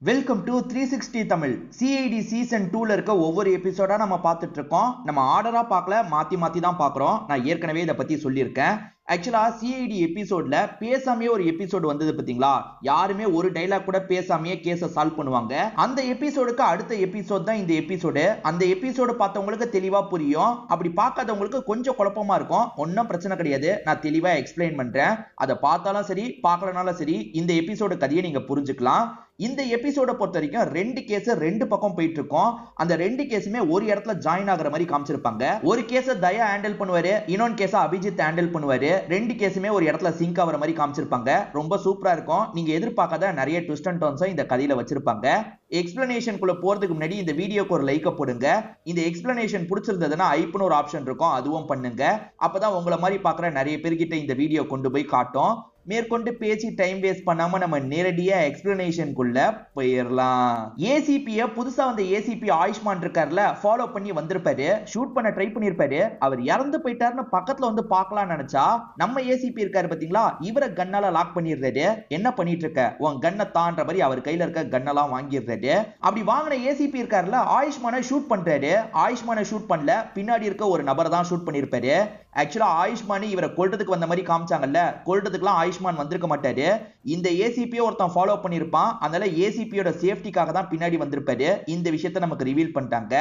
Welcome to 360 Tamil. CID season 2ல இருக்க ஒவ்வொரு எபிசோடா நம்ம பார்த்துட்டு இருக்கோம். நம்ம ஆர்டரா பார்க்கல, மாத்தி தான் பார்க்குறோம். நான் ஏற்கனவே இதை பத்தி சொல்லியிருக்கேன். ஆக்சுவலா சிஐடி எபிசோட்ல பேசாமே ஒரு எபிசோடு வந்தது பாத்தீங்களா? யாருமே ஒரு டைலாக் கூட பேசாமையே கேஸை சால்வ் பண்ணுவாங்க. அந்த எபிசோடுக்கு அடுத்த எபிசோட் தான் இந்த எபிசோடு. அந்த எபிசோடு பார்த்தவங்களுக்கு தெளிவா புரியும். அப்படி பார்க்காதவங்களுக்கு கொஞ்சம் குழப்பமா இருக்கும். ஒன்னும் பிரச்சனை கிடையாது, நான் தெளிவா எக்ஸ்பிளைன் பண்றேன். அதை பார்த்தாலும் சரி பார்க்கலனாலும் சரி இந்த எபிசோடு கதையை நீங்க புரிஞ்சுக்கலாம். இந்த எபிசோட பொறுத்த வரைக்கும் ரெண்டு கேஸ் ரெண்டு பக்கம் போயிட்டு இருக்கோம். அந்த ரெண்டு கேஸுமே ஒரு இடத்துல ஜாயின் ஆகிற மாதிரி காமிச்சிருப்பாங்க. ஒரு கேஸ தயா ஹேண்டில் பண்ணுவாரு, இன்னொரு கேஸ அபிஜித் ஹேண்டில் பண்ணுவாரு. ரெண்டு கேஸுமே ஒரு இடத்துல சிங்க் ஆகிற மாதிரி காமிச்சிருப்பாங்க. ரொம்ப சூப்பரா இருக்கும். நீங்க எதிர்பார்க்காத நிறைய ட்விஸ்ட் அண்ட் டர்ன்ஸ் இந்த கதையில வச்சிருப்பாங்க. எக்ஸ்பிளனேஷனுக்குள்ள போறதுக்கு முன்னாடி இந்த வீடியோக்கு ஒரு லைக் போடுங்க. இந்த எக்ஸ்பிளனேஷன் பிடிச்சிருந்ததுன்னா ஐப்னு ஒரு ஆப்ஷன் இருக்கும், அதுவும் பண்ணுங்க. அப்பதான் உங்களை மாதிரி பாக்குற நிறைய பேர்கிட்ட இந்த வீடியோ கொண்டு போய் காட்டும். மேற்கொண்டு பேசி டைம் வேஸ்ட் பண்ணாம நம்ம நேரடியா எக்ஸ்பிளனேஷனுக்குள்ள போயிடலாம். ஏசிபிய புதுசா வந்த ஏசிபி ஆயுஷ்மான் இருக்காருல, ஃபாலோ பண்ணி வந்திருப்பாரு, ஷூட் பண்ண ட்ரை பண்ணிருப்பாரு. அவர் இறந்து போயிட்டாருன்னு பக்கத்துல வந்து பார்க்கலாம் நினைச்சா நம்ம ஏசிபி இருக்காரு பாத்தீங்களா, இவரை கன்னால லாக் பண்ணிடுறாரு. என்ன பண்ணிட்டு இருக்க, உன் கன்னை தான்ற மாதிரி அவர் கையில இருக்க கன்னெல்லாம் வாங்கிடுறாரு. அப்படி வாங்கின ஏசிபி இருக்காருல, ஆயுஷ்மான ஷூட் பண்றாரு. ஆயுஷ்மான ஷூட் பண்ணல, பின்னாடி இருக்க ஒரு நபரை தான் ஷூட் பண்ணிருப்பாரு. ஆக்சுவலா ஆயுஷ்மான் இவரை கொல்றதுக்கு வந்த மாதிரி காமிச்சாங்கல்ல, கொல்றதுக்குலாம் ஆயுஷ்மான் வந்திருக்க மாட்டாரு. இந்த ஏசிபியை ஒருத்தன் ஃபாலோ பண்ணிருப்பான். அதனால ஏசிபியோட சேஃப்டிக்காக தான் பின்னாடி வந்திருப்பாரு. இந்த விஷயத்தை நமக்கு ரிவீல் பண்ணிட்டாங்க.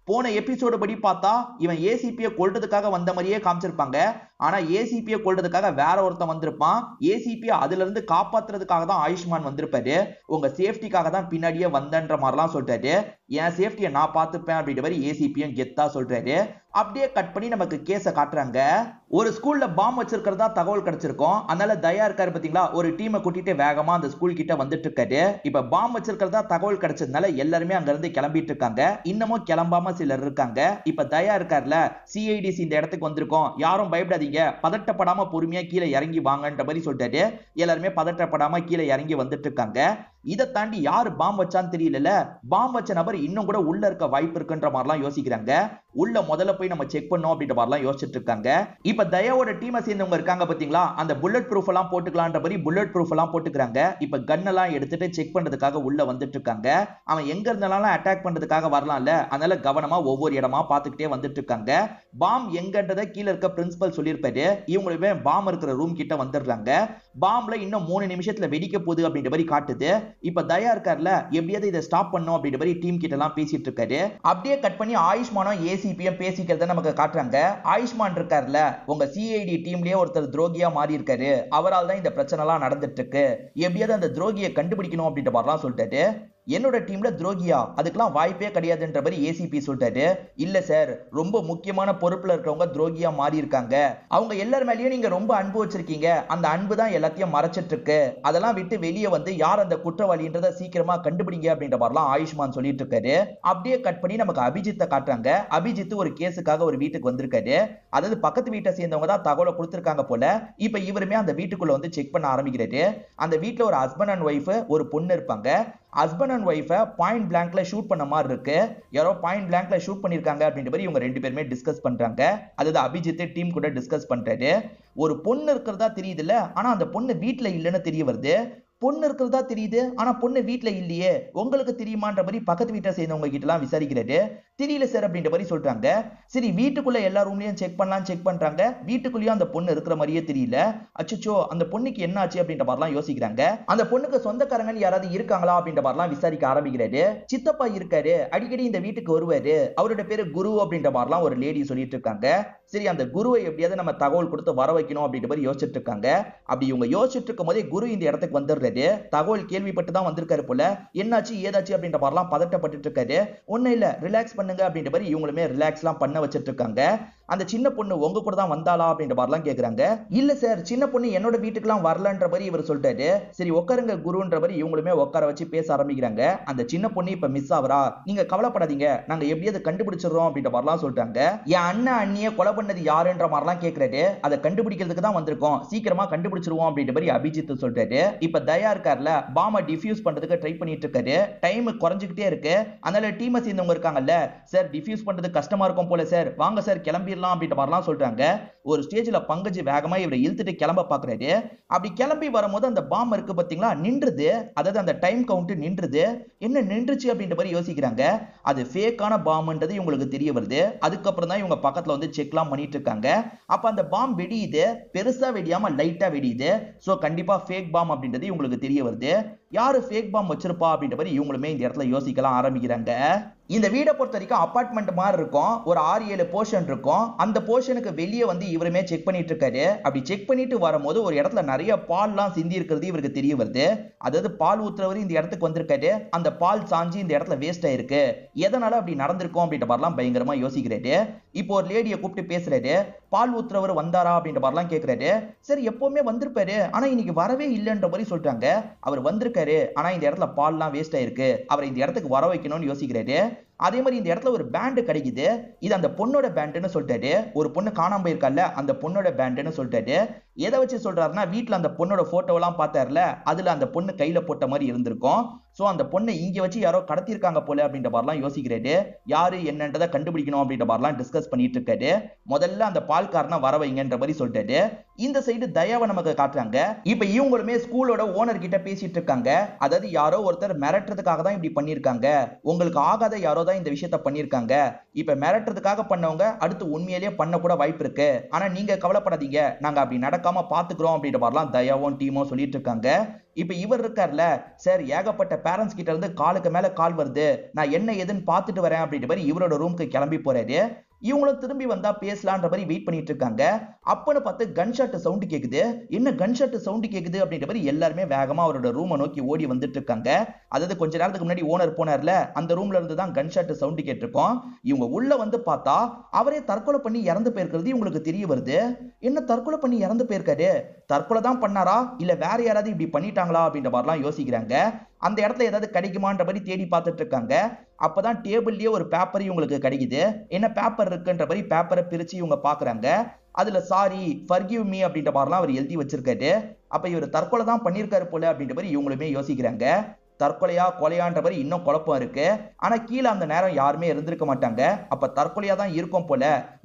போன எபிசோடு படி பார்த்தா இவன் ஏசிபியை கொல்றதுக்காக வந்த மாதிரியே காமிச்சிருப்பாங்க. ஆனா ஏசிபியை கொல்றதுக்காக வேற ஒருத்தன் வந்திருப்பான். ஏசிபியை அதுல இருந்து காப்பாத்துறதுக்காக தான் ஆயுஷ்மான் வந்திருப்பாரு. உங்க சேஃப்டிக்காக தான் பின்னாடியே வந்தன்ற மாதிரிலாம் சொல்றாரு. என் சேஃப்டியை நான் பார்த்துப்பேன் அப்படின்ற மாதிரி ஏசிபியும் கெத்தா சொல்றாரு. அப்படியே கட் பண்ணி நமக்கு கேஸை காட்டுறாங்க. ஒரு ஸ்கூல்ல பாம் வச்சிருக்கிறதா தகவல் கிடைச்சிருக்கும். அதனால தயா இருக்காரு பாத்தீங்களா, ஒரு டீமை கூட்டிட்டு வேகமா அந்த ஸ்கூல் கிட்ட வந்துட்டு இருக்காரு. இப்ப பாம் வச்சிருக்கிறதா தகவல் கிடைச்சதுனால எல்லாருமே அங்க இருந்து கிளம்பிட்டு இருக்காங்க. இன்னமும் கிளம்பாம சிலர் இருக்காங்க. இப்ப தயா இருக்காருல, சிஐடிசி இந்த இடத்துக்கு வந்திருக்கோம், யாரும் பயப்படாதீங்க, பதட்டப்படாம பொறுமையா கீழே இறங்கி வாங்கன்ற மாதிரி சொல்லிட்டாரு. எல்லாருமே பதட்டப்படாம கீழே இறங்கி வந்துட்டு இருக்காங்க. இதை தாண்டி யாரு பாம் வச்சான்னு தெரியல. பாம் வச்ச நபர் இன்னும் கூட உள்ள இருக்க வாய்ப்பு இருக்குன்ற மாதிரிலாம் யோசிக்கிறாங்க. உள்ள முதல்ல போய் நம்ம செக் பண்ணோம் அப்படின்ற மாதிரிலாம் யோசிச்சுட்டு இருக்காங்க. இப்ப தயாவோட டீமை சேர்ந்தவங்க இருக்காங்க பாத்தீங்களா, அந்த புல்லட் ப்ரூஃப் எல்லாம் போட்டுக்கலான்ற மாதிரி புல்லட் ப்ரூஃப் எல்லாம் போட்டுக்கிறாங்க. இப்ப கன் எல்லாம் எடுத்துட்டு செக் பண்றதுக்காக உள்ள வந்துட்டு இருக்காங்க. அவன் எங்க இருந்தாலும் அட்டாக் பண்றதுக்காக வரலாம்ல, அதனால கவனமா ஒவ்வொரு இடமா பாத்துக்கிட்டே வந்துட்டு இருக்காங்க. பாம் எங்கன்றத கீழே இருக்க பிரின்சிபல் சொல்லியிருப்பாரு. இவங்களுமே பாம் இருக்கிற ரூம் கிட்ட வந்துடுறாங்க. பாம்ல இன்னும் 3 நிமிஷத்துல வெடிக்க போகுது அப்படின்ற மாதிரி காட்டுது. இப்ப தயா இருக்காருல, எப்படியாவது இதை ஸ்டாப் பண்ணும் அப்படின்ற மாதிரி டீம் கிட்ட எல்லாம் பேசிட்டு இருக்காரு. அப்படியே கட் பண்ணி ஆயுஷ்மானும் ஏசிபியும் பேசிக்கிறத நமக்கு காட்டுறாங்க. ஆயுஷ்மான் இருக்காருல, உங்க சிஐடி டீம்லயே ஒருத்தர் துரோகியா மாறி இருக்காரு, அவரால் தான் இந்த பிரச்சனை எல்லாம் நடந்துட்டு இருக்கு, எப்படியாவது அந்த துரோகியை கண்டுபிடிக்கணும் அப்படின்ற மாதிரிலாம் சொல்லிட்டாரு. என்னோட டீம்ல துரோகியா, அதுக்கெல்லாம் வாய்ப்பே கிடையாதுன்ற மாதிரி ஏசிபி சொல்லிட்டாரு. இல்ல சார், ரொம்ப முக்கியமான பொறுப்புல இருக்கிறவங்க துரோகியா மாறி இருக்காங்க, அவங்க எல்லார் மேலயும் நீங்க ரொம்ப அன்பு வச்சிருக்கீங்க, அந்த அன்பு தான் எல்லாத்தையும் மறைச்சிட்டு இருக்கு, அதெல்லாம் விட்டு வெளியே வந்து யார் அந்த குற்றவாளின்றத சீக்கிரமா கண்டுபிடிங்க அப்படின்ற மாதிரிலாம் ஆயுஷ்மான் சொல்லிட்டு இருக்காரு. அப்படியே கட் பண்ணி நமக்கு அபிஜித்தை காட்டுறாங்க. அபிஜித் ஒரு கேஸுக்காக ஒரு வீட்டுக்கு வந்திருக்காரு. அதாவது பக்கத்து வீட்டை சேர்ந்தவங்க தான் தகவலை கொடுத்திருக்காங்க போல. இப்ப இவருமே அந்த வீட்டுக்குள்ள வந்து செக் பண்ண ஆரம்பிக்கிறாரு. அந்த வீட்டுல ஒரு ஹஸ்பண்ட் அண்ட் ஒய்ஃப், ஒரு பொண்ணு இருப்பாங்க. ஹஸ்பண்ட் அண்ட் ஒய்ஃபை பாயிண்ட் பிளாங்க்ல ஷூட் பண்ண மாதிரி இருக்கு. யாரோ பாயிண்ட் பிளாங்க்ல ஷூட் பண்ணிருக்காங்க அப்படின்ற மாதிரி இவங்க ரெண்டு பேருமே டிஸ்கஸ் பண்றாங்க. அதாவது அபிஜித் டீம் கூட டிஸ்கஸ் பண்றாரு. ஒரு பொண்ணு இருக்கிறதா தெரியுதுல்ல, ஆனா அந்த பொண்ணு வீட்டுல இல்லைன்னு தெரிய வருது. பொண்ணு இருக்கிறதா தெரியுது, ஆனா பொண்ணு வீட்டுல இல்லையே, உங்களுக்கு தெரியுமான்ற மாதிரி பக்கத்து வீட்டை சேர்ந்தவங்க கிட்ட எல்லாம் விசாரிக்கிறாரு. தெரியல சார் அப்படின்ற மாதிரி சொல்றாங்க. சரி, வீட்டுக்குள்ள எல்லா ரூம்லயும் செக் பண்ணலாம், செக் பண்றாங்க. வீட்டுக்குள்ளேயும் அந்த பொண்ணு இருக்கிற மாதிரியே தெரியல. அச்சோ, அந்த பொண்ணுக்கு என்ன ஆச்சு அப்படின்ற மாதிரிலாம் யோசிக்கிறாங்க. அந்த பொண்ணுக்கு சொந்தக்காரங்க யாராவது இருக்காங்களா அப்படின்ற மாதிரிலாம் விசாரிக்க ஆரம்பிக்கிறாரு. சித்தப்பா இருக்காரு, அடிக்கடி இந்த வீட்டுக்கு வருவாரு, அவரோட பேரு குரு அப்படின்ற மாதிரிலாம் ஒரு லேடி சொல்லிட்டு இருக்காங்க. சரி, அந்த குருவை எப்படியாவது நம்ம தகவல் கொடுத்து வர வைக்கணும் அப்படின்ற மாதிரி யோசிச்சுட்டு இருக்காங்க. அப்படி இவங்க யோசிச்சுட்டு இருக்கும் போதே குரு இந்த இடத்துக்கு வந்துடுறாரு. தகவல் கேள்விப்பட்டு தான் வந்திருக்காரு போல. என்னாச்சு ஏதாச்சு அப்படின்ற மாதிரிலாம் பதட்டப்பட்டு இருக்காரு. ஒன்னும் இல்ல, ரிலாக்ஸ் பண்ணுங்க அப்படின்ற மாதிரி இவங்களுமே ரிலாக்ஸ் எல்லாம் பண்ண வச்சிட்டு இருக்காங்க. அந்த சின்ன பொண்ணு உங்க கூட தான் வந்தாளா அப்படின்ற மாதிரிலாம் கேக்குறாங்க. இல்ல சார், சின்ன பொண்ணு என்னோட வீட்டுக்குலாம் வரலன்ற மாதிரி இவர் சொல்லிட்டாரு. சரி உட்காருங்க குருன்ற மாதிரி இவங்களுமே உட்கார வச்சு பேச ஆரம்பிக்கிறாங்க. அந்த சின்ன பொண்ணு இப்ப மிஸ் ஆவரா, நீங்க கவலைப்படாதீங்க, நாங்க எப்படியாவது கண்டுபிடிச்சிடறோம் அப்படின்ற மாதிரிலாம் சொல்றாங்க. என் அண்ணன் அண்ணிய கொலை பண்ணது யாருன்ற மாதிரிலாம் கேக்குறாரு. அதை கண்டுபிடிக்கிறதுக்கு தான் வந்திருக்கோம், சீக்கிரமா கண்டுபிடிச்சிருவோம் அப்படின்ற மாதிரி அபிஜித் சொல்றாரு. இப்ப தயா இருக்காருல, பாம டிஃப்யூஸ் பண்றதுக்கு ட்ரை பண்ணிட்டு இருக்காரு. டைம் குறைஞ்சிக்கிட்டே இருக்கு. அதனால டீமை சேர்ந்தவங்க இருக்காங்கல்ல, சார் டிஃப்யூஸ் பண்றது கஷ்டமா இருக்கும் போல சார், வாங்க சார் கிளம்பி பண்ணிடலாம் அப்படின்ற மாதிரிலாம் சொல்றாங்க. ஒரு ஸ்டேஜ்ல பங்கஜ் வேகமா இவரை இழுத்துட்டு கிளம்ப பாக்குறாரு. அப்படி கிளம்பி வரும்போது அந்த பாம் இருக்கு பாத்தீங்களா நின்றுது. அதாவது அந்த டைம் கவுண்ட் நின்றுது. என்ன நின்றுச்சு அப்படின்ற மாதிரி யோசிக்கிறாங்க. அது ஃபேக்கான பாம்ன்றது இவங்களுக்கு தெரிய வருது. அதுக்கப்புறம் தான் இவங்க பக்கத்துல வந்து செக்லாம் பண்ணிட்டு இருக்காங்க. அப்ப அந்த பாம் வெடியுது. பெருசா வெடியாம லைட்டா வெடியுது. சோ கண்டிப்பா ஃபேக் பாம் அப்படின்றது இவங்களுக்கு தெரிய வருது. யாரு ஃபேக் பாம் வச்சிருப்பா அப்படின்ற மாதிரி இவங்களுமே இந்த இடத்துல யோசிக்கலாம் ஆரம்பிக்கிறாங்க. இந்த வீடை பொறுத்த வரைக்கும் அபார்ட்மெண்ட் மாதிரி இருக்கும். ஒரு 6-7 போர்ஷன் இருக்கும். அந்த போர்ஷனுக்கு வெளியே வந்து இவருமே செக் பண்ணிட்டு இருக்காரு. அப்படி செக் பண்ணிட்டு வரும்போது ஒரு இடத்துல நிறைய பால்லாம் சிந்தி இருக்கிறது இவருக்கு தெரிய வருது. அதாவது பால் ஊத்துறவர் இந்த இடத்துக்கு வந்திருக்காரு. அந்த பால் சாஞ்சி இந்த இடத்துல வேஸ்ட் ஆயிருக்கு. எதனால அப்படி நடந்திருக்கும் அப்படின்ற மாதிரிலாம் பயங்கரமா யோசிக்கிறாரு. இப்போ ஒரு லேடியை கூப்பிட்டு பேசுறாரு. பால் ஊத்துறவர் வந்தாரா அப்படின்ற மாதிரிலாம் கேட்கிறாரு. சரி எப்பவுமே வந்திருப்பாரு, ஆனா இன்னைக்கு வரவே இல்லைன்ற மாதிரி சொல்றாங்க. அவர் வந்திருக்காரு, ஆனா இந்த இடத்துல பால்லாம் வேஸ்ட் ஆயிருக்கு. அவரை இந்த இடத்துக்கு வர வைக்கணும்னு யோசிக்கிறாரு. அதே மாதிரி இந்த இடத்துல ஒரு பேண்ட் கிடைக்குது. இது அந்த பொண்ணோட பேண்ட்னு சொல்லிட்டாரு. ஒரு பொண்ணு காணாம போயிருக்கல, அந்த பொண்ணோட பேண்ட்னு சொல்லிட்டாரு. எதை வச்சு சொல்றாருன்னா, வீட்டுல அந்த பொண்ணோட போட்டோ எல்லாம் பார்த்தாருல, அதுல அந்த பொண்ணு கையில போட்ட மாதிரி இருந்திருக்கும். சோ அந்த பொண்ணை இங்க வச்சு யாரோ கடத்திருக்காங்க போல அப்படின்ற மாதிரிலாம் யோசிக்கிறாரு. யாரு என்னன்றதை கண்டுபிடிக்கணும் அப்படின்ற மாதிரிலாம் டிஸ்கஸ் பண்ணிட்டு இருக்காரு. முதல்ல அந்த பால்காரனை வர வைங்கன்ற மாதிரி சொல்லிட்டாரு. இந்த சைடு தயாவை நமக்கு காட்டுறாங்க. இப்ப இவங்களுமே ஸ்கூலோட ஓனர் கிட்ட பேசிட்டு இருக்காங்க. அதாவது யாரோ ஒருத்தர் மிரட்டுறதுக்காக தான் இப்படி பண்ணிருக்காங்க. உங்களுக்கு ஆகாத யாரோ தான் இந்த விஷயத்த பண்ணிருக்காங்க. இப்ப மிரட்டுறதுக்காக பண்ணவங்க அடுத்து உண்மையிலேயே பண்ண கூட வாய்ப்பு இருக்கு. ஆனா நீங்க கவலைப்படாதீங்க, நாங்க அப்படி நடக்காம பாத்துக்கிறோம் அப்படின்ற மாதிரிலாம் தயாவும் டீமும் சொல்லிட்டு இருக்காங்க. இப்ப இவர் இருக்கார்ல, சார் ஏகப்பட்ட பேரண்ட்ஸ் கிட்ட இருந்து காலுக்கு மேல கால் வருது, நான் என்ன ஏதுன்னு பாத்துட்டு வரேன் அப்படின்ற மாதிரி இவரோட ரூமுக்கு கிளம்பி போறாரு. இவங்களும் திரும்பி வந்தா பேசலான்ற மாதிரி வெயிட் பண்ணிட்டு இருக்காங்க. அப்பன்னு பார்த்து கன்ஷாட் சவுண்ட் கேக்குது. என்ன கன்ஷாட் சவுண்ட் கேக்குது அப்படின்ற மாதிரி எல்லாருமே வேகமா அவரோட ரூமை நோக்கி ஓடி வந்துட்டு இருக்காங்க. அதாவது கொஞ்ச நேரத்துக்கு முன்னாடி ஓனர் போனார்ல, அந்த ரூம்ல இருந்து தான் கன்ஷாட் சவுண்ட் கேட்டிருக்கோம். இவங்க உள்ள வந்து பார்த்தா அவரே தற்கொலை பண்ணி இறந்து போயிருக்கிறது இவங்களுக்கு தெரிய வருது. என்ன தற்கொலை பண்ணி இறந்து போயிருக்காரு? தற்கொலை தான் பண்ணாரா இல்ல வேற யாராவது இப்படி பண்ணிட்டாங்களா அப்படின்ற மாதிரிலாம் யோசிக்கிறாங்க. அந்த இடத்துல ஏதாவது கிடைக்குமான்ற மாதிரி தேடி பார்த்துட்டு இருக்காங்க. அப்பதான் டேபிள்லயே ஒரு பேப்பர் இவங்களுக்கு கிடைக்குது. என்ன பேப்பர் இருக்குன்ற மாதிரி பேப்பரை பிரிச்சு இவங்க பாக்குறாங்க. அதுல சாரி ஃபர்கிவ் மீ அப்படின்ற மாதிரிலாம் அவர் எழுதி வச்சிருக்காரு. அப்ப இவர் தற்கொலை தான் பண்ணிருக்காரு போல அப்படின்ற மாதிரி இவங்களுமே யோசிக்கிறாங்க. தற்கொலையா கொலையான்ற மாதிரி இன்னும் குழப்பம் இருக்கு. ஆனா கீழே அந்த நேரம் யாருமே இருந்திருக்க மாட்டாங்க. அப்ப தற்கொலையா தான் இருக்கும் போல.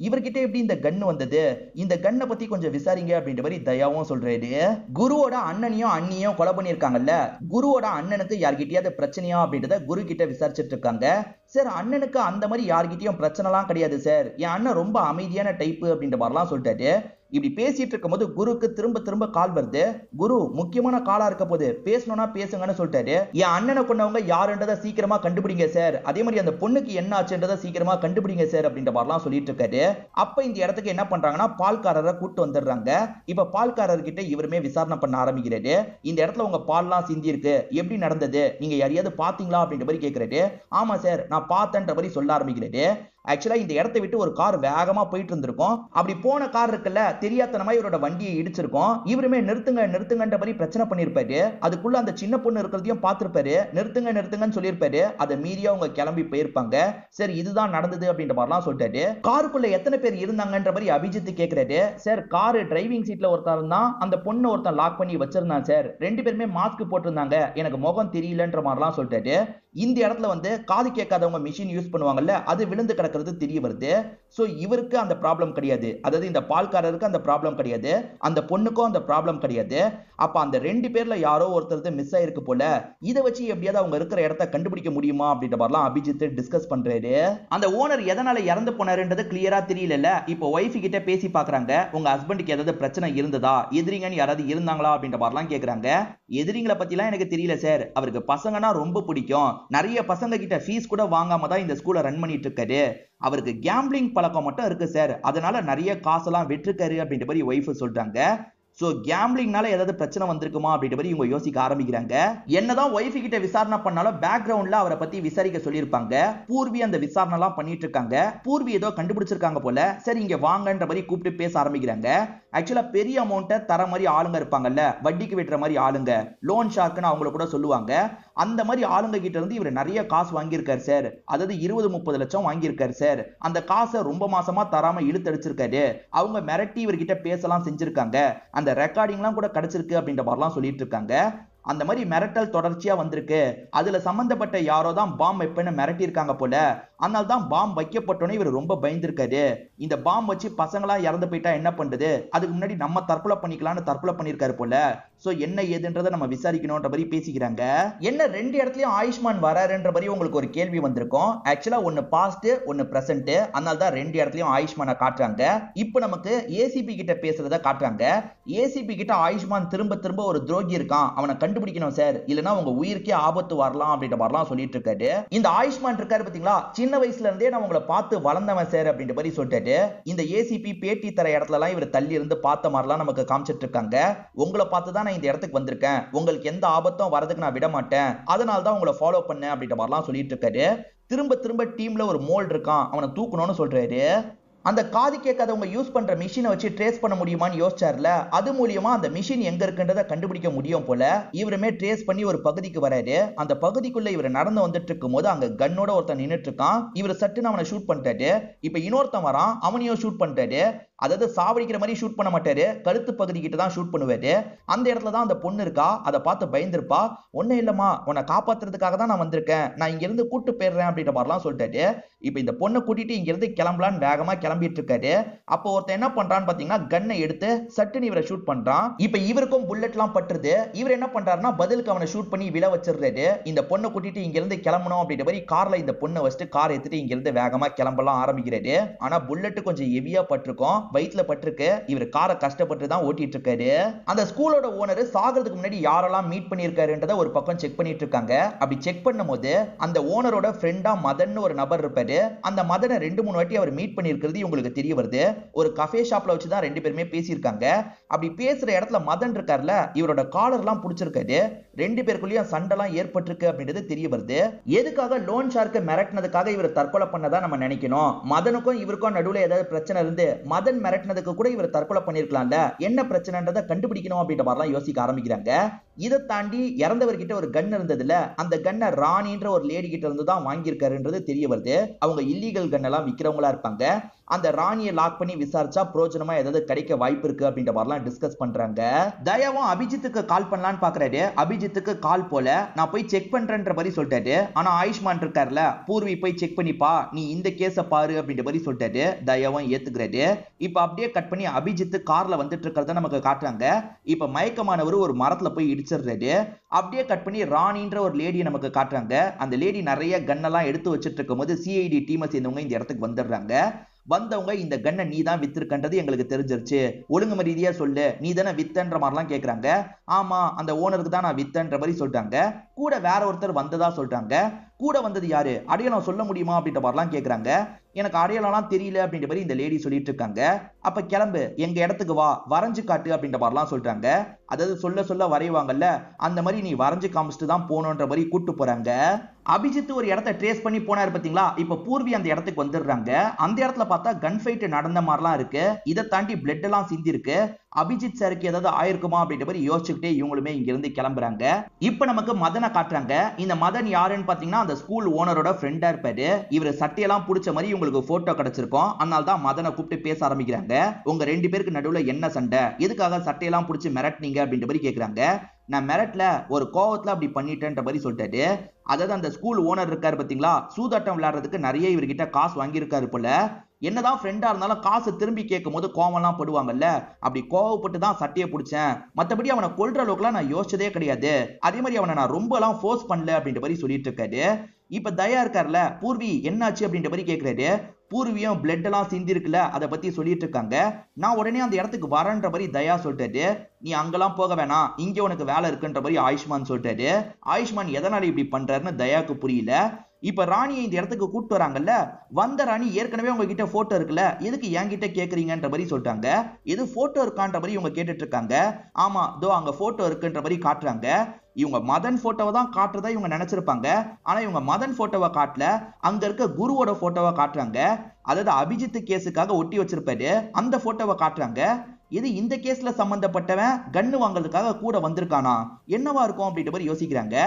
இவர்கிட்ட எப்படி இந்த கன் வந்தது? இந்த கன்னை பத்தி கொஞ்சம் விசாரிங்க அப்படின்ற மாதிரி தயாவும் சொல்றாரு. குருவோட அண்ணனையும் அண்ணியும் கொலை பண்ணிருக்காங்கல்ல, குருவோட அண்ணனுக்கு யார்கிட்டயாவது பிரச்சனையா அப்படின்றத குரு கிட்ட விசாரிச்சுட்டு இருக்காங்க. சார் அண்ணனுக்கு அந்த மாதிரி யார்கிட்டயும் பிரச்சனை எல்லாம் கிடையாது சார், என் அண்ணன் ரொம்ப அமைதியான டைப் அப்படின்ற மாதிரிலாம் சொல்லிட்டாரு. இப்படி பேசிட்டு இருக்கும்போது குருக்கு திரும்ப திரும்ப கால் வருது. குரு முக்கியமான காலா இருக்க போது பேசணும்னா பேசுங்கன்னு சொல்லிட்டாரு. என் அண்ணனை கொண்டவங்க யாருன்றதை சீக்கிரமா கண்டுபிடிங்க சார், அதே மாதிரி அந்த பொண்ணுக்கு என்ன ஆச்சுன்றதை சீக்கிரமா கண்டுபிடிங்க சார் அப்படின்ற மாதிரிலாம் சொல்லிட்டு இருக்காரு. அப்ப இந்த இடத்துக்கு என்ன பண்றாங்கன்னா பால்காரரை கூட்டு வந்துடுறாங்க. இப்ப பால்காரர்கிட்ட இவருமே விசாரணை பண்ண ஆரம்பிக்கிறாரு. இந்த இடத்துல உங்க பால்லாம் சிந்தி இருக்கு, எப்படி நடந்தது, நீங்க யாரையாவது பாத்தீங்களா அப்படின்ற மாதிரி கேட்கிறாரு. ஆமா சார் நான் பார்த்தேன்ற மாதிரி சொல்ல ஆரம்பிக்கிறாரு. ஆக்சுவலா இந்த இடத்தை விட்டு ஒரு கார் வேகமா போயிட்டு இருந்திருக்கும். அப்படி போன கார் இருக்குல்ல, தெரியாதனமா இவரோட வண்டியை இடிச்சிருக்கும். இவருமே நிறுத்துங்க நிறுத்துங்கன்ற மாதிரி பிரச்சனை பண்ணிருப்பாரு. அதுக்குள்ள அந்த சின்ன பொண்ணு இருக்கிறதையும் பார்த்திருப்பாரு. நிறுத்துங்க நிறுத்துங்கன்னு சொல்லியிருப்பாரு. அதை மீறியா அவங்க கிளம்பி போயிருப்பாங்க. சரி இதுதான் நடந்தது அப்படின்ற மாதிரிலாம் சொல்லிட்டாரு. காருக்குள்ள எத்தனை பேர் இருந்தாங்கன்ற மாதிரி அபிஜித் கேட்கிறாரு. சார் காரு டிரைவிங் சீட்ல ஒருத்தர் தான், அந்த பொண்ணு ஒருத்தன் லாக் பண்ணி வச்சிருந்தான் சார். 2 பேருமே மாஸ்க் போட்டிருந்தாங்க, எனக்கு முகம் தெரியலன்ற மாதிரிலாம் சொல்லிட்டாரு. இந்த இடத்துல வந்து காது கேட்காதவங்க மிஷின் யூஸ் பண்ணுவாங்கல்ல, அது விழுந்து கிடக்கிறது தெரிய வருது. சோ இவருக்கு அந்த ப்ராப்ளம் கிடையாது. அதாவது இந்த பால்காரருக்கு அந்த ப்ராப்ளம் கிடையாது, அந்த பொண்ணுக்கும் அந்த ப்ராப்ளம் கிடையாது. அப்ப அந்த 2 பேர்ல யாரோ ஒருத்தர் மிஸ் ஆயிருக்கு போல. இதை வச்சு எப்படியாவது அவங்க இருக்கிற இடத்தை கண்டுபிடிக்க முடியுமா அப்படின்ற மாதிரிலாம் அபிஜித் டிஸ்கஸ் பண்றாரு. அந்த ஓனர் எதனால இறந்து போனாருன்றது கிளியரா தெரியல. இப்போ ஒய்ஃப் கிட்ட பேசி பாக்குறாங்க. உங்க ஹஸ்பண்டுக்கு ஏதாவது பிரச்சனை இருந்ததா, எதிரிங்கன்னு யாராவது இருந்தாங்களா அப்படின்ற மாதிரிலாம் கேக்குறாங்க. எதிரிங்களை பத்திலாம் எனக்கு தெரியல சார், அவருக்கு பசங்கன்னா ரொம்ப பிடிக்கும். நிறைய பசங்க கிட்ட ஃபீஸ் கூட வாங்காம தான் இந்த ஸ்கூலை ரன் பண்ணிட்டு இருக்காரு. அவருக்கு கேம்பிளிங் பழக்கம் மட்டும் இருக்கு சார், அதனால நிறைய காசெல்லாம் வெற்றிருக்காரு அப்படின்ற மாதிரி ஒய்ஃப் சொல்றாங்க. சோ கேம்பிளிங்னால ஏதாவது பிரச்சனை வந்திருக்குமா அப்படின்ற மாதிரி இவங்க யோசிக்க ஆரம்பிக்கிறாங்க. என்னதான் ஒய்ஃப் கிட்ட விசாரணை பண்ணாலும் பேக்ரவுண்ட்ல அவரை பத்தி விசாரிக்க சொல்லியிருப்பாங்க. பூர்வி அந்த விசாரணை எல்லாம் பண்ணிட்டு இருக்காங்க. பூர்வி ஏதோ கண்டுபிடிச்சிருக்காங்க போல. சரி இங்க வாங்கன்ற மாதிரி கூப்பிட்டு பேச ஆரம்பிக்கிறாங்க. ஆக்சுவலா பெரிய அமௌண்ட்டை தர மாதிரி ஆளுங்க இருப்பாங்கல்ல, வட்டிக்கு விட்டுற மாதிரி ஆளுங்க, லோன் ஷார்க்னு அவங்கள கூட சொல்லுவாங்க. அந்த மாதிரி ஆளுங்க கிட்ட இருந்து இவர் நிறைய காசு வாங்கியிருக்காரு சார். அதாவது 20-30 லட்சம் வாங்கியிருக்காரு சார். அந்த காசை ரொம்ப மாசமா தராம இழுத்தடிச்சிருக்காரு. அவங்க மிரட்டி இவர்கிட்ட பேசலாம் செஞ்சிருக்காங்க. அந்த ரெக்கார்டிங்லாம் கூட கிடைச்சிருக்கு அப்படின்ற மாதிரிலாம் சொல்லிட்டு இருக்காங்க. அந்த மாதிரி மிரட்டல் தொடர்ச்சியா வந்திருக்கு. அதுல சம்பந்தப்பட்ட யாரோ தான் பாம் வைப்பேன்னு மிரட்டி இருக்காங்க போல. அதனால தான் பாம் வைக்கப்பட்டோன்னே இவர் ரொம்ப பயந்துருக்காரு. இந்த பாம் வச்சு பசங்களா இறந்து போயிட்டா என்ன பண்றது, அதுக்கு முன்னாடி நம்ம தற்கொலை பண்ணிக்கலாம்னு தற்கொலை பண்ணிருக்காரு போல. சோ என்ன ஏதுன்றதை நம்ம விசாரிக்கணும்ன்ற மாதிரி பேசிக்கிறாங்க. என்ன 2 இடத்துலயும் ஆயுஷ்மான் வராருன்ற மாதிரி உங்களுக்கு ஒரு கேள்வி வந்திருக்கும். ஆக்சுவலா ஒன்னு பாஸ்ட் ஒன்னு பிரசன்ட், அதனால தான் 2 இடத்துலயும் ஆயுஷ்மான காட்டுறாங்க. இப்போ நமக்கு ஏசிபி கிட்ட பேசுறத காட்டுறாங்க. ஏசிபி கிட்ட ஆயுஷ்மான் திரும்ப திரும்ப ஒரு துரோகி இருக்கான், அவனை கண்டுபிடிக்கணும் சார், இல்லனா உங்க உயிருக்கே ஆபத்து வரலாம் அப்படின்ற மாதிரிலாம் சொல்லிட்டு இருக்காரு. இந்த ஆயுஷ்மான் இருக்காரு பாத்தீங்களா, சின்ன வயசுல இருந்தே நான் உங்களை பார்த்து வளர்ந்தவன் சார் அப்படின்ற மாதிரி சொல்லிட்டாரு. இந்த ஏசிபி பேட்டி தர இடத்துல எல்லாம் இவர் தள்ளி இருந்து பார்த்த மாதிரிலாம் நமக்கு காமிச்சிட்டு இருக்காங்க. உங்களை பார்த்து தான் நான் இந்த இடத்துக்கு வந்திருக்கேன், உங்களுக்கு எந்த ஆபத்தும் வரதுக்கு நான் விட மாட்டேன், அதனால தான் உங்களை ஃபாலோ பண்ணேன் அப்படின்ற மாதிரிலாம் சொல்லிட்டு இருக்காரு. திரும்ப திரும்ப டீம்ல ஒரு மோல் இருக்கான், அவனை தூக்கணும்னு சொல்றாரு. அந்த காது கேட்காதவங்க யூஸ் பண்ற மிஷினை வச்சு ட்ரேஸ் பண்ண முடியுமான்னு யோசிச்சார்ல, அது மூலியமா அந்த மிஷின் எங்க இருக்குன்றதை கண்டுபிடிக்க முடியும் போல. இவருமே ட்ரேஸ் பண்ணி ஒரு பகுதிக்கு வராரு. அந்த பகுதிக்குள்ள இவர் நடந்து வந்துட்டு இருக்கும் போது அங்க கன்னோட ஒருத்தன் நின்னுட்டு இருக்கான். இவர் சட்டுன்னு அவனை ஷூட் பண்ணிட்டாரு. இப்ப இன்னொருத்தன் வரான், அவனையும் ஷூட் பண்ணிட்டாரு. அதாவது சாவடிக்கிற மாதிரி ஷூட் பண்ண மாட்டாரு, கழுத்து பகுதி கிட்ட தான் ஷூட் பண்ணுவாரு. அந்த இடத்துல தான் அந்த பொண்ணு இருக்கா, அதை பார்த்து பயந்துருப்பா. ஒன்னும் இல்லம்மா, உன்னை காப்பாத்துறதுக்காக தான் நான் வந்திருக்கேன், நான் இங்க இருந்து கூட்டு போயிடுறேன் அப்படின்ற மாதிரிலாம் சொல்லிட்டாரு. இப்ப இந்த பொண்ணை கூட்டிட்டு இங்க இருந்து கிளம்பலான்னு வேகமா கிளம்பிட்டு இருக்காரு. அப்போ ஒருத்தன் என்ன பண்றான்னு பாத்தீங்கன்னா கன்னை எடுத்து சட்டுன்னு இவரை ஷூட் பண்றான். இப்ப இவருக்கும் புல்லட் எல்லாம் பட்டுருது. இவர் என்ன பண்றாருன்னா பதிலுக்கு அவனை ஷூட் பண்ணி விழ வச்சிடுறாரு. இந்த பொண்ணை கூட்டிட்டு இங்க இருந்து கிளம்பணும் அப்படின்ற மாதிரி கார்ல இந்த பொண்ணை வச்சுட்டு கார் எடுத்துட்டு இங்க இருந்து வேகமா கிளம்பலாம் ஆரம்பிக்கிறாரு. ஆனா புல்லட் கொஞ்சம் ஹெவியா பட்டிருக்கும், வயிற்றுல பட்டிருக்கு. இவர் காரை கஷ்டப்பட்டு தான் ஓட்டிட்டு இருக்காரு. அந்த ஸ்கூலோட ஓனர் சாகிறதுக்கு முன்னாடி யாரெல்லாம் மீட் பண்ணிருக்காருன்றத ஒரு பக்கம் செக் பண்ணிட்டு இருக்காங்க. அப்படி செக் பண்ணும்போது அந்த ஓனரோட ஃப்ரெண்டா மதன் ஒரு நபர் இருப்பாரு. அந்த மதனை 2-3 வாட்டி அவர் மீட் பண்ணிருக்கிறது இவங்களுக்கு தெரிய வருது. ஒரு கஃபே ஷாப்ல வச்சு தான் 2 பேருமே பேசியிருக்காங்க. அப்படி பேசுற இடத்துல மதன் இருக்கார்ல, இவரோட காலர் எல்லாம் புடிச்சிருக்காரு. 2 பேருக்குள்ளேயும் சண்டைலாம் ஏற்பட்டிருக்கு அப்படின்றது தெரிய வருது. எதுக்காக லோன் ஷார்க்கை மிரட்டினதுக்காக இவர் தற்கொலை பண்ணதா நம்ம நினைக்கணும். மதனுக்கும் இவருக்கும் நடுவுல ஏதாவது பிரச்சனை இருந்து மதன் மிரட்டினதுக்கு கூட இவர் தற்கொலை பண்ணிருக்கலாம்ல, என்ன பிரச்சனைன்றதை கண்டுபிடிக்கணும் அப்படின்ற மாதிரிலாம் யோசிக்க ஆரம்பிக்கிறாங்க. இதை தாண்டி இறந்தவர்கிட்ட ஒரு கன் இருந்ததுல, அந்த கன்னை ராணின்ற ஒரு லேடி கிட்ட இருந்து தான் வாங்கியிருக்காருன்றது தெரிய வருது. அவங்க இல்லீகல் கன் எல்லாம் விற்கிறவங்களா இருப்பாங்க. அந்த ராணியை லாக் பண்ணி விசாரிச்சா பிரோஜனமா ஏதாவது கிடைக்க வாய்ப்பு இருக்கு அப்படின்ற மாதிரிலாம் டிஸ்கஸ் பண்றாங்க. தயாவும் அபிஜித்துக்கு கால் பண்ணலான்னு பாக்குறாரு. அபிஜித்துக்கு கால் போல, நான் போய் செக் பண்றேன்ற மாதிரி சொல்லிட்டாரு. ஆனா ஆயுஷ்மான் இருக்காருல, பூர்வி போய் செக் பண்ணிப்பா, நீ இந்த கேஸ பாரு அப்படின்ற மாதிரி சொல்லிட்டாரு. தயாவும் ஏத்துக்கிறாரு. இப்ப அப்படியே கட் பண்ணி அபிஜித் கார்ல வந்துட்டு இருக்கிறத நமக்கு காட்டுறாங்க. இப்ப மயக்கமானவர் ஒரு மரத்துல போய் இடிச்சிடுறாரு. அப்படியே கட் பண்ணி ராணின்ற ஒரு லேடியை நமக்கு காட்டுறாங்க. அந்த லேடி நிறைய கன்னெல்லாம் எடுத்து வச்சிட்டு இருக்கும் போது சிஐடி டீமை சேர்ந்தவங்க இந்த இடத்துக்கு வந்துடுறாங்க. வந்தவங்க இந்த கன்னை நீ தான் வித்திருக்கன்றது எங்களுக்கு தெரிஞ்சிருச்சு, ஒழுங்கு ரீதியா சொல்லு, நீ தானே வித்தன்ற மாதிரிலாம் கேட்கறாங்க. ஆமா, அந்த ஓனருக்கு தான் நான் வித்தன்ற மாதிரி சொல்றாங்க. கூட வேற ஒருத்தர் வந்ததா சொல்றாங்க. கூட வந்தது யாரு, அடையாளம் சொல்ல முடியுமா அப்படின்ற மாதிரிலாம் கேட்கறாங்க. எனக்கு அடையாளம்லாம் தெரியல அப்படின்ற மாதிரி இந்த லேடி சொல்லிட்டு இருக்காங்க. அப்ப கிளம்பு, எங்க இடத்துக்கு வா, வரைஞ்சு காட்டு அப்படின்ற மாதிரிலாம் சொல்றாங்க. அதாவது சொல்ல சொல்ல வரைவாங்கல்ல, அந்த மாதிரி நீ வரைஞ்சு காமிச்சிட்டு தான் போகணுன்ற மாதிரி கூட்டு போறாங்க. அபிஜித் ஒரு இடத்தை ட்ரேஸ் பண்ணி போனாரு பாத்தீங்களா, இப்ப பூர்வி அந்த இடத்துக்கு வந்துடுறாங்க. அந்த இடத்துல பார்த்தா கன் ஃபைட் நடந்த மாதிரிலாம் இருக்கு. இதை தாண்டி பிளட் எல்லாம் சிந்தி இருக்கு. அபிஜித் சாருக்கு ஏதாவது ஆயிருக்குமா அப்படின்ற மாதிரி யோசிச்சுக்கிட்டே இவங்களுமே இங்க இருந்து கிளம்புறாங்க. இப்ப நமக்கு மதனை காட்டுறாங்க. இந்த மதன் யாருன்னு பாத்தீங்கன்னா அந்த ஸ்கூல் ஓனரோட ஃப்ரெண்டா இருப்பாரு. இவர் சட்டையெல்லாம் புடிச்ச மாதிரி உங்களுக்கு போட்டோ கிடைச்சிருக்கும். அதனால தான் மதனை கூப்பிட்டு பேச ஆரம்பிக்கிறாங்க. உங்க 2 பேருக்கு நடுவுல என்ன சண்டை, எதுக்காக சட்டையெல்லாம் புடிச்சு மிரட்டினீங்க அப்படின்ற மாதிரி கேக்குறாங்க. நான் மிரட்டல, ஒரு கோவத்துல அப்படி பண்ணிட்டேன்ற மாதிரி சொல்லிட்டாரு. அதாவது அந்த ஸ்கூல் ஓனர் இருக்காரு பாத்தீங்களா, சூதாட்டம் விளையாடுறதுக்கு நிறைய இவர்கிட்ட காசு வாங்கியிருக்காரு போல. என்னதான் ஃப்ரெண்டா இருந்தாலும் காசு திரும்பி கேட்கும் போது கோவம்லாம் படுவாங்கல்ல, அப்படி கோவப்பட்டு தான் சட்டையை பிடிச்சேன், மற்றபடி அவனை கொல்ற அளவுக்குலாம் நான் யோசிச்சதே கிடையாது, அதே மாதிரி அவனை நான் ரொம்ப எல்லாம் ஃபோர்ஸ் பண்ணல அப்படின்ற மாதிரி சொல்லிட்டு இருக்காரு. இப்ப தயா இருக்காருல, பூர்வி என்னாச்சு அப்படின்ற மாதிரி கேட்கிறாரு. பூர்வியும் பிளட் எல்லாம் சிந்தி இருக்குல்ல, அதை பத்தி சொல்லிட்டு இருக்காங்க. நான் உடனே அந்த இடத்துக்கு வரேன்ற மாதிரி தயா சொல்லிட்டாரு. நீ அங்கெல்லாம் போக வேணாம், இங்க உனக்கு வேலை இருக்குன்ற மாதிரி ஆயுஷ்மான் சொல்லிட்டாரு. ஆயுஷ்மான் எதனால இப்படி பண்றாருன்னு தயாக்கு புரியல. இப்ப ராணியை இந்த இடத்துக்கு கூப்பிட்டு வராங்கல்ல, வந்த ராணி ஏற்கனவே உங்ககிட்ட போட்டோ இருக்குல்ல, எதுக்கு என்கிட்ட கேக்குறீங்கன்ற மாதிரி சொல்லிட்டாங்க. எது போட்டோ இருக்கான்ற மாதிரி இவங்க கேட்டுட்டு இருக்காங்க. ஆமா, தோ அங்க போட்டோ இருக்குன்ற மாதிரி காட்டுறாங்க. இவங்க மதன் போட்டோவை தான் காட்டுறதா இவங்க நினைச்சிருப்பாங்க. ஆனா இவங்க மதன் போட்டோவை காட்டல, அங்க இருக்க குருவோட போட்டோவை காட்டுறாங்க. அதாவது அபிஜித் கேஸுக்காக ஒட்டி வச்சிருப்பாரு, அந்த போட்டோவை காட்டுறாங்க. இது இந்த கேஸ்ல சம்பந்தப்பட்டவன் கன்னு வாங்குறதுக்காக கூட வந்திருக்கானா, என்னவா இருக்கும் அப்படின்ற மாதிரி யோசிக்கிறாங்க.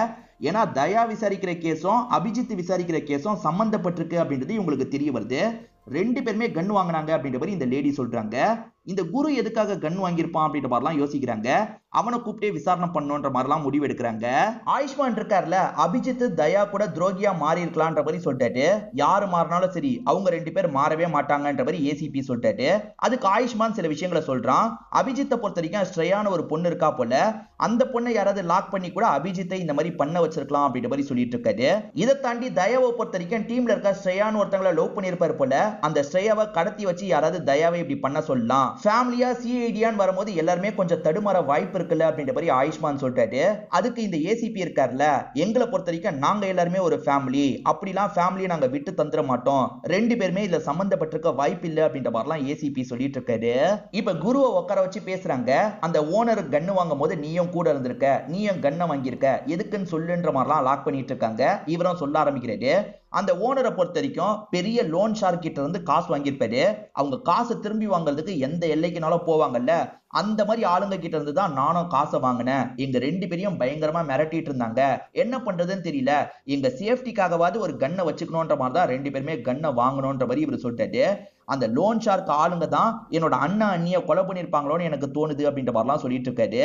ஏன்னா தயா விசாரிக்கிற கேஸும் அபிஜித் விசாரிக்கிற கேஸும் சம்பந்தப்பட்டிருக்கு அப்படின்றது இவங்களுக்கு தெரிய வருது. 2 பேருமே கன் வாங்கினாங்க அப்படின்ற மாதிரி இந்த லேடி சொல்றாங்க. இந்த குரு எதுக்காக கன் வாங்கியிருப்பான் அப்படின்ற மாதிரிலாம் யோசிக்கிறாங்க. அவனை கூப்பிட்டே விசாரணை பண்ணுன்ற மாதிரிலாம் முடிவு எடுக்கிறாங்க. ஆயுஷ்மான் இருக்கார்ல, அபிஜித் தயா கூட துரோகியா மாறி இருக்கலான்ற மாதிரி சொல்லிட்டாரு. யாரு மாறினாலும் சரி அவங்க 2 பேர் மாறவே மாட்டாங்கன்ற மாதிரி ஏசிபி சொல்லிட்டாரு. அதுக்கு ஆயுஷ்மான் சில விஷயங்களை சொல்றான். அபிஜித்தை பொறுத்த வரைக்கும் ஸ்ரேயான ஒரு பொண்ணு இருக்கா போல, அந்த பொண்ணை யாராவது லாக் பண்ணி கூட அபிஜித்தை இந்த மாதிரி பண்ண வச்சிருக்கலாம் அப்படின்ற மாதிரி சொல்லிட்டு இருக்காரு. இதை தாண்டி தயாவை பொறுத்த வரைக்கும் டீம்ல இருக்க ஸ்ரேயான்னு ஒருத்தங்களை லவ் பண்ணிருப்பாரு போல, அந்த ஸ்ரேயாவை கடத்தி வச்சு யாராவது தயாவை இப்படி பண்ண சொல்லலாம். ஃபேமிலியா சிஐடியான்னு வரும்போது எல்லாருமே கொஞ்சம் தடுமாற வாய்ப்பு இருக்குல்ல அப்படின்ற மாதிரி ஆயுஷ்மான் சொல்லிட்டாரு. அதுக்கு இந்த ஏசிபி இருக்கார்ல, எங்களை பொறுத்த வரைக்கும் நாங்க எல்லாருமே ஒரு ஃபேமிலி, அப்படிலாம் ஃபேமிலியை நாங்க விட்டு தந்துட மாட்டோம், 2 பேருமே இதுல சம்பந்தப்பட்டிருக்க வாய்ப்பு இல்ல அப்படின்ற மாதிரிலாம் ஏசிபி சொல்லிட்டு இருக்காரு. இப்ப குருவை உட்கார வச்சு பேசுறாங்க. அந்த ஓனர் கன்னு வாங்கும் போது நீயும் கூட இருந்திருக்க, நீயும் கன்னை வாங்கியிருக்க, எதுக்குன்னு சொல்லுன்ற மாதிரிலாம் லாக் பண்ணிட்டு இருக்காங்க. இவரும் சொல்ல ஆரம்பிக்கிறாரு. அந்த ஓனரை பொறுத்த வரைக்கும் பெரிய லோன் ஷார்க் கிட்ட இருந்து காசு வாங்கியிருப்பாரு. அவங்க காசை திரும்பி வாங்குறதுக்கு எந்த எல்லைக்குனாலும் போவாங்கல்ல, அந்த மாதிரி ஆளுங்க கிட்ட இருந்து தான் நானும் காசை வாங்கினேன். எங்க 2 பேரையும் பயங்கரமா மிரட்டிட்டு இருந்தாங்க. என்ன பண்றதுன்னு தெரியல, எங்க சேஃப்டிக்காகவாது ஒரு கன்னை வச்சுக்கணும்ன்ற மாதிரி தான் 2 பேருமே கன்னை வாங்கணும்ன்ற மாதிரி இவர் சொல்லிட்டாரு. அந்த லோன் ஷார்க் ஆளுங்க தான் என்னோட அண்ணா அண்ணிய கொலை பண்ணிருப்பாங்களோன்னு எனக்கு தோணுது அப்படின்ற மாதிரிலாம் சொல்லிட்டு இருக்காரு.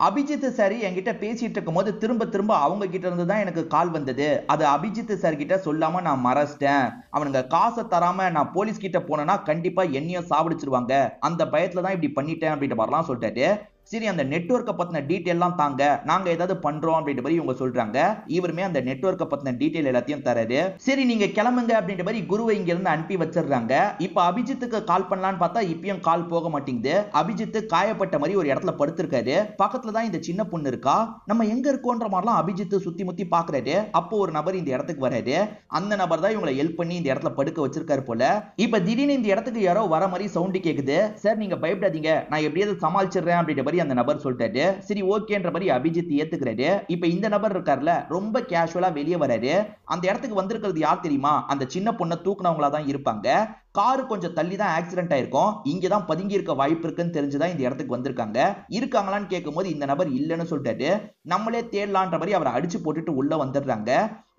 அபிஜித் சார் என்கிட்ட பேசிட்டு இருக்கும் போது திரும்ப திரும்ப அவங்க கிட்ட இருந்து தான் எனக்கு கால் வந்தது. அது அபிஜித் சார் கிட்ட சொல்லாம நான் மறைச்சிட்டேன். அவனுங்க காசை தராம நான் போலீஸ் கிட்ட போனேன்னா கண்டிப்பா என்னையும் சாவடிச்சிருவாங்க, அந்த பயத்துல தான் இப்படி பண்ணிட்டேன் அப்படின்ற மாதிரிலாம் சொல்லிட்டாரு. சரி, அந்த நெட்வொர்க்கை பத்தின டீட்டெயில் எல்லாம் தாங்க, நாங்க ஏதாவது பண்றோம் அப்படின்ற மாதிரி இவங்க சொல்றாங்க. இவருமே அந்த நெட்வொர்க்கை பத்தின டீட்டெயில் எல்லாத்தையும் தராரு. சரி நீங்க கிளம்புங்க அப்படின்ற மாதிரி குருவை இங்க இருந்து அனுப்பி வச்சிடுறாங்க. இப்ப அபிஜித்துக்கு கால் பண்ணலான்னு பார்த்தா இப்பயும் கால் போக மாட்டேங்குது. அபிஜித் காயப்பட்ட மாதிரி ஒரு இடத்துல படுத்திருக்காரு. பக்கத்துல தான் இந்த சின்ன பொண்ணு இருக்கா. நம்ம எங்க இருக்கோன்ற மாதிரிலாம் அபிஜித் சுத்தி முத்தி பாக்குறாரு. அப்போ ஒரு நபர் இந்த இடத்துக்கு வராரு. அந்த நபர் தான் இவங்களை ஹெல்ப் பண்ணி இந்த இடத்துல படுக்க வச்சிருக்காரு போல. இப்ப திடீர்னு இந்த இடத்துக்கு யாரோ வர மாதிரி சவுண்ட் கேக்குது. சார் நீங்க பயப்படாதீங்க, நான் எப்படியாவது சமாளிச்சிடுறேன் அப்படின்ற அந்த நபர் சொல்லிட்டாரு. சரி ஓகேன்ற மாதிரி அபிஜித் ஏத்துக்கிறாரு. இப்ப இந்த நபர் இருக்கார்ல, ரொம்ப கேஷுவலா வெளியே வராரு. அந்த இடத்துக்கு வந்திருக்கிறது யார் தெரியுமா? அந்த சின்ன பொண்ணை தூக்குனவங்களா தான் இருப்பாங்க. காரு கொஞ்சம் தள்ளி தான் ஆக்சிடென்ட் ஆயிருக்கும். இங்க தான் பதுங்கி இருக்க வாய்ப்பு இருக்குன்னு தெரிஞ்சுதான் இந்த இடத்துக்கு வந்திருக்காங்க. இருக்காங்களான்னு கேட்கும்போது இந்த நபர் இல்லைன்னு சொல்லிட்டாரு. நம்மளே தேடலான்ற மாதிரி அவரை அடிச்சு போட்டுட்டு உள்ள வந்துடுறாங்க.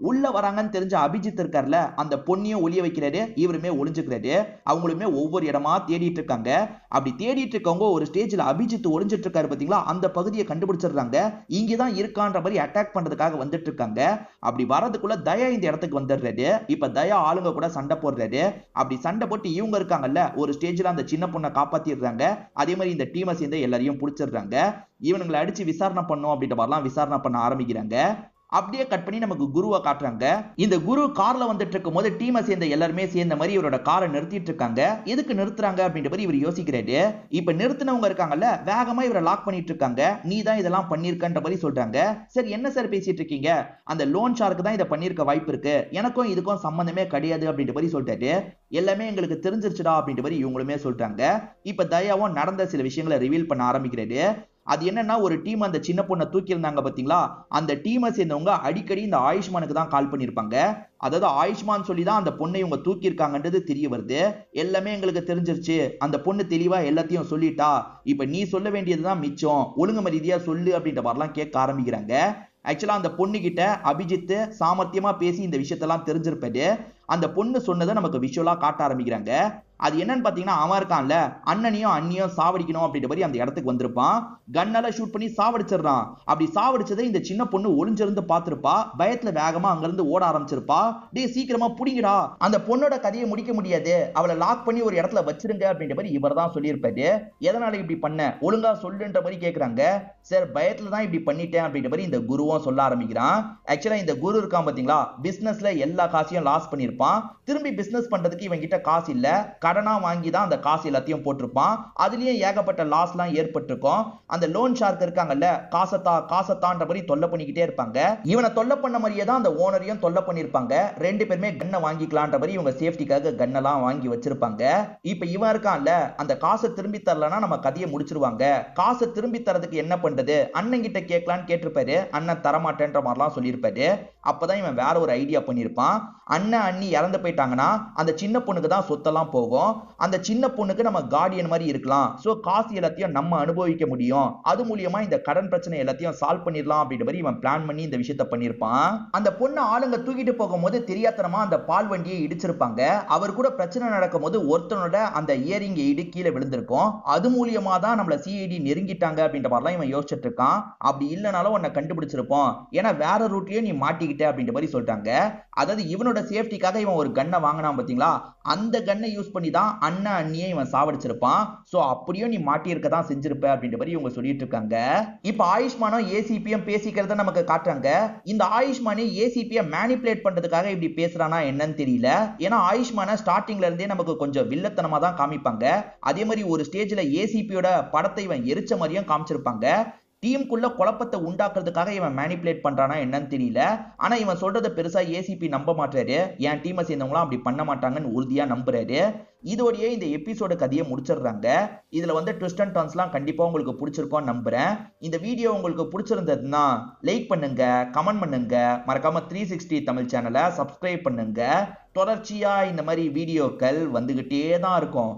உள்ள வராங்கன்னு தெரிஞ்ச அபிஜித் இருக்கார்ல, அந்த பொண்ணையும் ஒளிய வைக்கிறாரு. இவருமே ஒளிஞ்சுக்கிறாரு. அவங்களுமே ஒவ்வொரு இடமா தேடிட்டு இருக்காங்க. அப்படி தேடிட்டு இருக்கவங்க ஒரு ஸ்டேஜ்ல அபிஜித் ஒளிஞ்சிட்டு இருக்காரு பாத்தீங்களா, அந்த பகுதியை கண்டுபிடிச்சிடுறாங்க. இங்கதான் இருக்கான்ற மாதிரி அட்டாக் பண்றதுக்காக வந்துட்டு இருக்காங்க. அப்படி வரதுக்குள்ள தயா இந்த இடத்துக்கு வந்துடுறாரு. இப்ப தயா ஆளுங்க கூட சண்டை போடுறாரு. அப்படி சண்டை போட்டு இவங்க இருக்காங்கல்ல, ஒரு ஸ்டேஜ்ல அந்த சின்ன பொண்ணை காப்பாத்திடுறாங்க. அதே மாதிரி இந்த டீமை சேர்ந்து எல்லாரையும் பிடிச்சிடுறாங்க. இவனுங்களை அடிச்சு விசாரணை பண்ணும் அப்படின்ற மாதிரிலாம் விசாரணை பண்ண ஆரம்பிக்கிறாங்க. அப்படியே கட் பண்ணி நமக்கு குருவை காட்டுறாங்க. இந்த குரு கார்ல வந்துட்டு இருக்கும் போது டீமை சேர்ந்த எல்லாருமே சேர்ந்த மாதிரி இவரோட காரை நிறுத்திட்டு இருக்காங்க. எதுக்கு நிறுத்துறாங்க அப்படின்ற மாதிரி இவர் யோசிக்கிறாரு. இப்ப நிறுத்தினவங்க இருக்காங்கல்ல, வேகமா இவரை லாக் பண்ணிட்டு இருக்காங்க. நீ தான் இதெல்லாம் பண்ணிருக்கன்ற மாதிரி சொல்றாங்க. சரி என்ன சார் பேசிட்டு இருக்கீங்க? அந்த லோன் ஷார்க்கு தான் இதை பண்ணிருக்க வாய்ப்பு இருக்கு, எனக்கும் இதுக்கும் சம்பந்தமே கிடையாது அப்படின்ற மாதிரி சொல்லிட்டாரு. எல்லாமே எங்களுக்கு தெரிஞ்சிருச்சுடா அப்படின்ற மாதிரி இவங்களுமே சொல்றாங்க. இப்ப தயாவும் நடந்த சில விஷயங்களை ரிவீல் பண்ண ஆரம்பிக்கிறாரு. அது என்னன்னா, ஒரு டீம் அந்த சின்ன பொண்ணை தூக்கி இருந்தாங்க பாத்தீங்களா, அந்த டீமை சேர்ந்தவங்க அடிக்கடி இந்த ஆயுஷ்மானுக்கு தான் கால் பண்ணிருப்பாங்க. அதாவது ஆயுஷ்மான் சொல்லி தான் அந்த பொண்ணை இவங்க தூக்கி இருக்காங்கன்றது தெரிய வருது. எல்லாமே எங்களுக்கு தெரிஞ்சிருச்சு, அந்த பொண்ணு தெளிவா எல்லாத்தையும் சொல்லிட்டா, இப்ப நீ சொல்ல வேண்டியதுதான் மிச்சம், ஒழுங்கு மரியாதையா சொல்லு அப்படின்ற மாதிரிலாம் கேட்க ஆரம்பிக்கிறாங்க. ஆக்சுவலா அந்த பொண்ணு கிட்ட அபிஜித் சாமர்த்தியமா பேசி இந்த விஷயத்தெல்லாம் தெரிஞ்சிருப்பாரு. அந்த பொண்ணு சொன்னதை நமக்கு விஷுவலா காட்ட ஆரம்பிக்கிறாங்க. அது என்னன்னு பாத்தீங்கன்னா, அவன் இருக்கான்ல, அண்ணனையும் அண்ணியும் சாவடிக்கணும் அப்படின்ற மாதிரி அந்த இடத்துக்கு வந்திருப்பான். கன்னால ஷூட் பண்ணி சாவடிச்சிடறான். அப்படி சாவடிச்சதை இந்த சின்ன பொண்ணு ஒளிஞ்சிருந்து பார்த்திருப்பா. பயத்துல வேகமா அங்கிருந்து ஓட ஆரம்பிச்சிருப்பா. டேய் சீக்கிரமா புடிங்கடா, அந்த பொண்ணோட கதையை முடிக்க முடியாது, அவளை லாக் பண்ணி ஒரு இடத்துல வச்சிருங்க அப்படின்ற மாதிரி இவர் தான் சொல்லியிருப்பாரு. எதனால இப்படி பண்ண, ஒழுங்கா சொல்லுன்ற மாதிரி கேக்குறாங்க. சார் பயத்துல தான் இப்படி பண்ணிட்டேன் அப்படின்ற மாதிரி இந்த குருவும் சொல்ல ஆரம்பிக்கிறான். ஆக்சுவலா இந்த குரு இருக்கான் பாத்தீங்களா, பிசினஸ்ல எல்லா காசையும் லாஸ் பண்ணிருப்பான். திரும்பி பிசினஸ் பண்றதுக்கு இவன் கிட்ட காசு இல்ல, கடனா வாங்கி தான் அந்த காசு எல்லாத்தையும் போட்டிருப்பான். அதுலயே ஏகப்பட்ட லாஸ் எல்லாம் ஏற்பட்டிருக்கும். அந்த லோன் ஷார்க் இருக்காங்கல்ல, காசத்தான்ற மாதிரி தொல்லை பண்ணிக்கிட்டே இருப்பாங்க. இவனை தொல்லை பண்ண மாதிரியே தான் அந்த ஓனரையும் தொல்லை பண்ணிருப்பாங்க. 2 பேருமே கன்னை வாங்கிக்கலான்ற மாதிரி இவங்க சேஃப்டிக்காக கன்னெல்லாம் வாங்கி வச்சிருப்பாங்க. இப்ப இவன் இருக்கான்ல, அந்த காசை திரும்பி தரலன்னா நம்ம கதையை முடிச்சிருவாங்க. காசை திரும்பி தரதுக்கு என்ன பண்றது, அண்ணன் கிட்ட கேட்கலான்னு கேட்டிருப்பாரு. அண்ணன் தரமாட்டேன்ற மாதிரிலாம் சொல்லியிருப்பாரு. அப்பதான் இவன் வேற ஒரு ஐடியா பண்ணிருப்பான். அண்ணன் அண்ணி இறந்து போயிட்டாங்கன்னா அந்த சின்ன பொண்ணுக்கு தான் சொத்தெல்லாம் போகும். இருக்கும். அந்த சின்ன பொண்ணுக்கு நம்ம கார்டியன் மாதிரி இருக்கலாம், சோ காசு எல்லாத்தையும் நம்ம அனுபவிக்க முடியும், அது மூலியமா இந்த கடன் பிரச்சனை எல்லாத்தையும் சால்வ் பண்ணிடலாம் அப்படின்ற மாதிரி இவன் பிளான் பண்ணி இந்த விஷயத்த பண்ணிருப்பான். அந்த பொண்ணு ஆளுங்க தூக்கிட்டு போகும்போது தெரியாதனமா அந்த பால் வண்டியை இடிச்சிருப்பாங்க. அவர் கூட பிரச்சனை நடக்கும் போது ஒருத்தனோட அந்த இயரிங் எய்டு கீழே விழுந்திருக்கும். அது மூலியமா தான் நம்மள சிஐடி நெருங்கிட்டாங்க அப்படின்ற மாதிரிலாம் இவன் யோசிச்சுட்டு இருக்கான். அப்படி இல்லைனாலும் உன்னை கண்டுபிடிச்சிருப்போம், ஏன்னா வேற ரூட்லயே நீ மாட்டிக்கிட்ட அப்படின்ற மாதிரி சொல்லிட்டாங்க. அதாவது இவனோட சேஃப்டிக்காக இவன் ஒரு கன்னை வாங்கினான் பாத்தீங்களா, அந்த கன்னை யூஸ் பண்ணி தான் அண்ணன் அண்ணியை இவன் சாவடிச்சிருப்பான். சோ அப்படியும் நீ மாட்டி இருக்க தான் செஞ்சிருப்ப அப்படின்ற மாதிரி இவங்க சொல்லிட்டு இருக்காங்க. இப்ப ஆயுஷ்மானும் ஏசிபியும் பேசிக்கிறத நமக்கு காட்டுறாங்க. இந்த ஆயுஷ்மானே ஏசிபியை மேனிபுலேட் பண்றதுக்காக இப்படி பேசுறானா என்னன்னு தெரியல. ஏன்னா ஆயுஷ்மான ஸ்டார்டிங்ல இருந்தே நமக்கு கொஞ்சம் வில்லத்தனமா தான் காமிப்பாங்க. அதே மாதிரி ஒரு ஸ்டேஜ்ல ஏசிபியோட படத்தை இவன் எரிச்ச மாதிரியும் காமிச்சிருப்பாங்க. டீமுக்குள்ள குழப்பத்தை உண்டாக்குறதுக்காக இவன் மேனிபுலேட் பண்றானா என்னன்னு தெரியல. ஆனா இவன் சொல்றத பெருசா ஏசிபி நம்ப மாட்டாரு. என் டீமை சேர்ந்தவங்களாம் அப்படி பண்ண மாட்டாங்கன்னு உறுதியா நம்புறாரு. இதோடயே இந்த எபிசோட கதையை முடிச்சிடுறாங்க. இதுல வந்து ட்விஸ்ட் அண்ட் டர்ன்ஸ்லாம் கண்டிப்பா உங்களுக்கு பிடிச்சிருக்கும்னு நம்புறேன். இந்த வீடியோ உங்களுக்கு பிடிச்சிருந்ததுன்னா லைக் பண்ணுங்க, கமெண்ட் பண்ணுங்க, மறக்காம 360 தமிழ் சேனலை சப்ஸ்கிரைப் பண்ணுங்க. தொடர்ச்சியா இந்த மாதிரி வீடியோக்கள் வந்துகிட்டே தான் இருக்கும்.